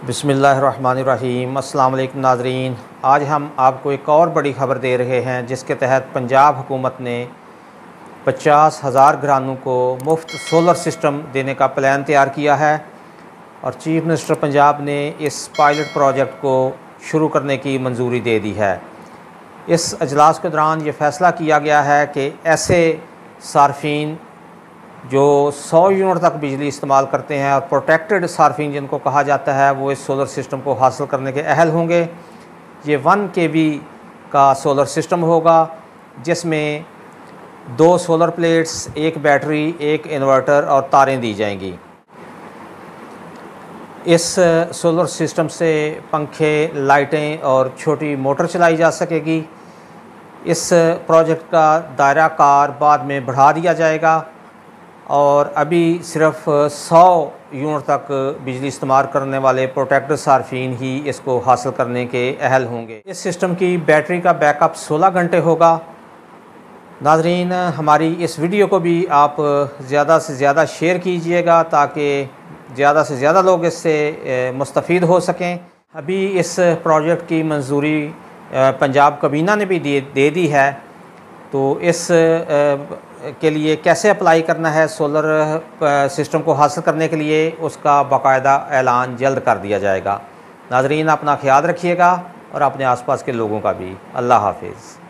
बिस्मिल्लाहिर्रहमानिर्रहीम। अस्सलाम वालेकुम नाज़रीन, आज हम आपको एक और बड़ी ख़बर दे रहे हैं जिसके तहत पंजाब हुकूमत ने 50,000 घरानों को मुफ्त सोलर सिस्टम देने का प्लान तैयार किया है और चीफ़ मिनिस्टर पंजाब ने इस पायलट प्रोजेक्ट को शुरू करने की मंजूरी दे दी है। इस अजलास के दौरान ये फ़ैसला किया गया है कि ऐसे सार्फिन जो 100 यूनिट तक बिजली इस्तेमाल करते हैं और प्रोटेक्टेड सार्फिन जिनको कहा जाता है, वो इस सोलर सिस्टम को हासिल करने के अहल होंगे। ये 1 kV का सोलर सिस्टम होगा जिसमें 2 सोलर प्लेट्स, एक बैटरी, एक इन्वर्टर और तारें दी जाएंगी। इस सोलर सिस्टम से पंखे, लाइटें और छोटी मोटर चलाई जा सकेगी। इस प्रोजेक्ट का दायरा कार बाद में बढ़ा दिया जाएगा और अभी सिर्फ 100 यूनिट तक बिजली इस्तेमाल करने वाले प्रोटेक्टेड सार्फिन ही इसको हासिल करने के अहल होंगे। इस सिस्टम की बैटरी का बैकअप 16 घंटे होगा। नाज़रीन, हमारी इस वीडियो को भी आप ज़्यादा से ज़्यादा शेयर कीजिएगा ताकि ज़्यादा से ज़्यादा लोग इससे मुस्तफ़ीद हो सकें। अभी इस प्रोजेक्ट की मंजूरी पंजाब काबीना ने भी दे दी है, तो इस के लिए कैसे अप्लाई करना है सोलर सिस्टम को हासिल करने के लिए, उसका बाकायदा ऐलान जल्द कर दिया जाएगा। नाज़रीन, अपना ख्याल रखिएगा और अपने आसपास के लोगों का भी। अल्लाह हाफिज़।